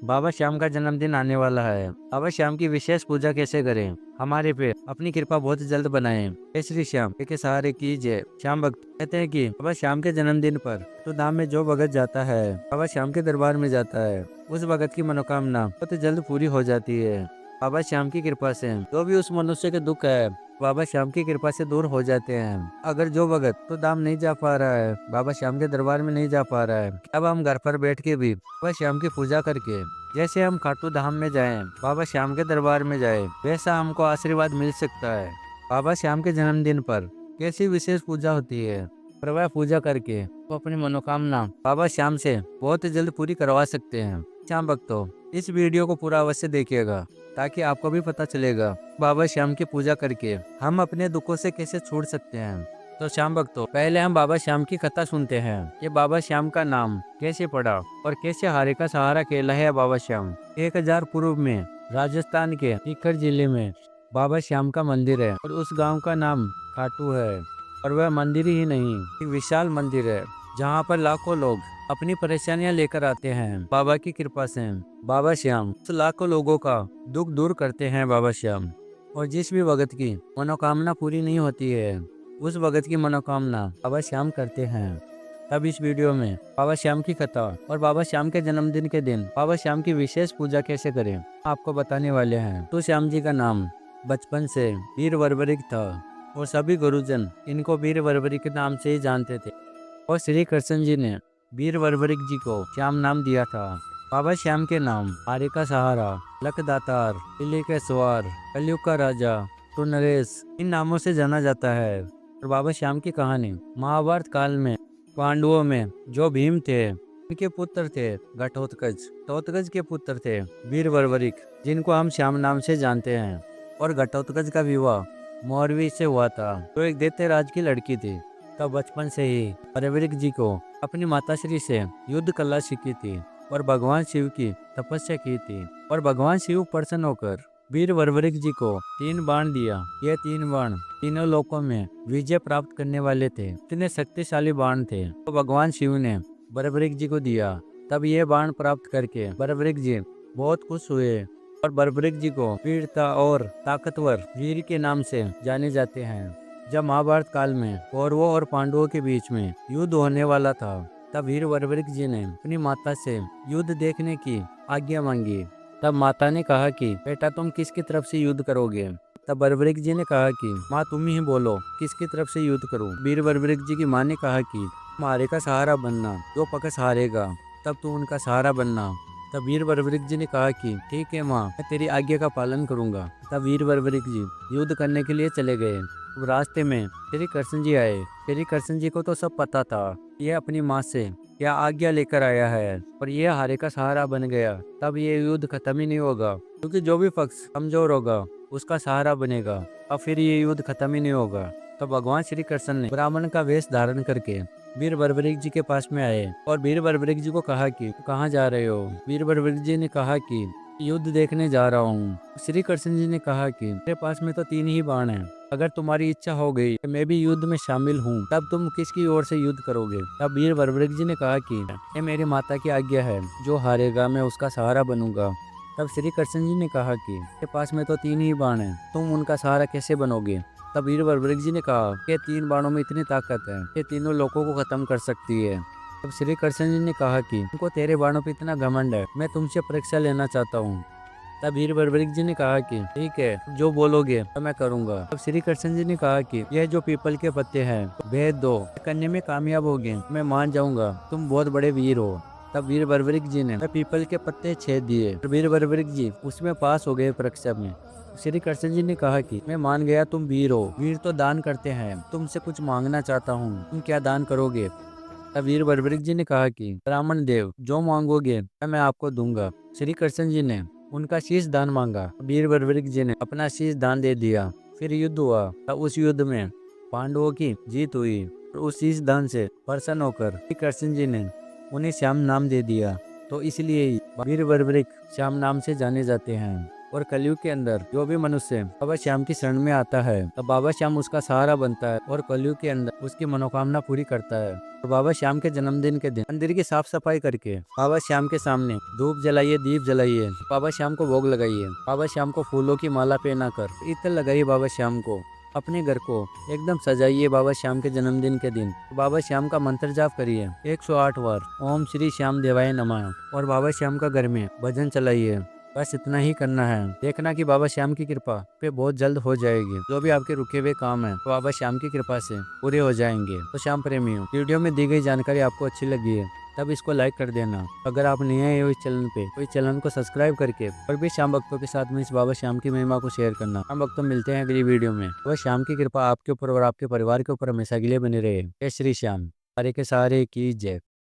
बाबा श्याम का जन्मदिन आने वाला है। बाबा श्याम की विशेष पूजा कैसे करें, हमारे पे अपनी कृपा बहुत जल्द बनाएं। हे श्री श्याम के सहारे कीजिए। श्याम भक्त कहते हैं कि बाबा श्याम के जन्मदिन पर तो धाम में जो भगत जाता है, बाबा श्याम के दरबार में जाता है, उस भगत की मनोकामना बहुत जल्द पूरी हो जाती है। बाबा श्याम की कृपा से जो भी उस मनुष्य के दुख है, बाबा श्याम की कृपा से दूर हो जाते हैं। अगर जो भगत तो धाम नहीं जा पा रहा है, बाबा श्याम के दरबार में नहीं जा पा रहा है, अब हम घर पर बैठ के भी बाबा श्याम की पूजा करके, जैसे हम खाटू धाम में जाएं, बाबा श्याम के दरबार में जाएं, वैसा हमको आशीर्वाद मिल सकता है। बाबा श्याम के जन्मदिन पर कैसी विशेष पूजा होती है, पर वह पूजा करके वो अपनी मनोकामना बाबा श्याम से बहुत जल्द पूरी करवा सकते हैं। श्याम भक्तों, इस वीडियो को पूरा अवश्य देखिएगा ताकि आपको भी पता चलेगा बाबा श्याम की पूजा करके हम अपने दुखों से कैसे छूट सकते हैं। तो श्याम भक्तों, पहले हम बाबा श्याम की कथा सुनते हैं कि बाबा श्याम का नाम कैसे पड़ा और कैसे हारे का सहारा खेला है बाबा श्याम। 1000 पूर्व में राजस्थान के सीकर जिले में बाबा श्याम का मंदिर है और उस गांव का नाम खाटू है। और वह मंदिर ही नहीं, एक विशाल मंदिर है जहाँ पर लाखों लोग अपनी परेशानियां लेकर आते हैं। बाबा की कृपा से बाबा श्याम उस लाखों लोगों का दुख दूर करते हैं बाबा श्याम। और जिस भी भगत की मनोकामना पूरी नहीं होती है, उस भगत की मनोकामना बाबा श्याम करते हैं। तब इस वीडियो में बाबा श्याम की कथा और बाबा श्याम के जन्मदिन के दिन बाबा श्याम की विशेष पूजा कैसे करें आपको बताने वाले हैं। तो श्याम जी का नाम बचपन से वीर वरवरिक था और सभी गुरुजन इनको वीर वरवरिक के नाम से ही जानते थे। और श्री कृष्ण जी ने वीर वरवरिक जी को श्याम नाम दिया था। बाबा श्याम के नाम हारे का सहारा, लखदातार, किले के सवार, कलयुग का राजा, तो नरेश, इन नामों से जाना जाता है। और बाबा श्याम की कहानी महाभारत काल में पांडवों में जो भीम थे, उनके पुत्र थे घटोत्कच। घटोत्कच के पुत्र थे वीर वरवरिक, जिनको हम श्याम नाम से जानते हैं। और घटोत्कच का विवाह मौरवी से हुआ था, जो एक दैत्य राज की लड़की थी। तब बचपन से ही वरवरिक जी को अपनी माताश्री से युद्ध कला सीखी थी और भगवान शिव की तपस्या की थी। और भगवान शिव प्रसन्न होकर वीर वरवरिक जी को 3 बाण दिया। ये 3 बाण तीनों लोकों में विजय प्राप्त करने वाले थे। इतने शक्तिशाली बाण थे तो भगवान शिव ने वरवरिक जी को दिया। तब ये बाण प्राप्त करके वरवरिक जी बहुत खुश हुए और वरवरिक जी को वीरता और ताकतवर वीर के नाम से जाने जाते हैं। जब महाभारत काल में कौरवों और पांडवों के बीच में युद्ध होने वाला था, तब वीर वरवरिक जी ने अपनी माता से युद्ध देखने की आज्ञा मांगी। तब माता ने कहा कि बेटा, तुम किसकी तरफ से युद्ध करोगे। तब वरवरिक जी ने कहा कि माँ, तुम ही बोलो किसकी तरफ से युद्ध करूं। वीर वरवरिक जी की माँ ने कहा कि तुम हारे का सहारा बनना, जो पक्ष हारेगा तब तू उनका सहारा बनना। तब वीर वरवरिक जी ने कहा कि ठीक है माँ, मैं तेरी आज्ञा का पालन करूंगा। तब वीर वरवरिक जी युद्ध करने के लिए चले गए। रास्ते में श्री कृष्ण जी आए। श्री कृष्ण जी को तो सब पता था, यह अपनी माँ से क्या आज्ञा लेकर आया है और यह हारे का सहारा बन गया। तब ये युद्ध खत्म ही नहीं होगा, क्योंकि जो भी पक्ष कमजोर होगा उसका सहारा बनेगा। अब फिर ये युद्ध खत्म ही नहीं होगा। तो भगवान श्री कृष्ण ने ब्राह्मण का वेश धारण करके वीर वरवरिक जी के पास में आए और वीर वरवरिक जी को कहा कि कहाँ जा रहे हो। वीर वरवरिक जी ने कहा कि युद्ध देखने जा रहा हूँ। श्री कृष्ण जी ने कहा कि मेरे पास में तो 3 ही बाण हैं, अगर तुम्हारी इच्छा हो गई कि मैं भी युद्ध में शामिल हूँ, तब तुम किसकी ओर से युद्ध करोगे। तब वीर वरवरिक जी ने कहा कि ये मेरी माता की आज्ञा है, जो हारेगा मैं उसका सहारा बनूंगा। तब श्री कृष्ण जी ने कहा कि मेरे पास में तो 3 ही बाण हैं, तुम उनका सहारा कैसे बनोगे। तब वीर वरवरिक जी ने कहा कि 3 बाणों में इतनी ताकत है, ये तीनों लोगों को खत्म कर सकती है। तब श्री कृष्ण जी ने कहा कि तुमको तेरे बाणों पे इतना घमंड है, मैं तुमसे परीक्षा लेना चाहता हूँ। तब वीर वरवरिक जी ने कहा कि ठीक है, जो बोलोगे तो मैं करूंगा। तब श्री कृष्ण जी ने कहा कि यह जो पीपल के पत्ते हैं भेद दो, करने में कामयाब होगे, मैं मान जाऊंगा, तुम बहुत बड़े वीर हो। तब वीर वरवरिक जी ने पीपल के पत्ते छेद दिए। वीर वरवरिक जी उसमें पास हो गए परीक्षा में। श्री कृष्ण जी ने कहा कि मैं मान गया, तुम वीर हो। वीर तो दान करते हैं, तुमसे कुछ मांगना चाहता हूँ, तुम क्या दान करोगे। तब वीर वरवरिक जी ने कहा कि ब्राह्मण देव, जो मांगोगे मैं आपको दूंगा। श्री कृष्ण जी ने उनका शीश दान मांगा। वीर वरवरिक जी ने अपना शीश दान दे दिया। फिर युद्ध हुआ। तब उस युद्ध में पांडवों की जीत हुई और उस शीश दान से प्रसन्न होकर श्री कृष्ण जी ने उन्हें श्याम नाम दे दिया। तो इसलिए वीर वरवरिक श्याम नाम से जाने जाते हैं। और कलयुग के अंदर जो भी मनुष्य बाबा श्याम की शरण में आता है तो बाबा श्याम उसका सहारा बनता है और कलयुग के अंदर उसकी मनोकामना पूरी करता है। तो बाबा श्याम के जन्मदिन के दिन मंदिर की साफ सफाई करके बाबा श्याम के सामने धूप जलाइए, दीप जलाइए, बाबा श्याम को भोग लगाइए, बाबा श्याम को फूलों की माला पहना कर इत्र लगाइए, बाबा श्याम को अपने घर को एकदम सजाइए। बाबा श्याम के जन्मदिन के दिन बाबा श्याम का मंत्र जाप करिए 108 बार, ओम श्री श्याम देवाय नमः, और बाबा श्याम का घर में भजन चलाइए। बस इतना ही करना है। देखना कि बाबा श्याम की कृपा पे बहुत जल्द हो जाएगी। जो भी आपके रुके हुए काम है तो बाबा श्याम की कृपा से पूरे हो जाएंगे। तो श्याम प्रेमियों, वीडियो में दी गई जानकारी आपको अच्छी लगी है तब इसको लाइक कर देना। अगर आप नए आए हो इस चैनल पे तो इस चैनल को सब्सक्राइब करके और भी श्याम भक्तों के साथ में इस बाबा श्याम की महिमा को शेयर करना। हम भक्तों मिलते हैं अगली वीडियो में। बाबा श्याम की कृपा आपके ऊपर और आपके परिवार के ऊपर हमेशा के लिए बनी रहे। जय श्री श्याम। सारे के सारे की जय।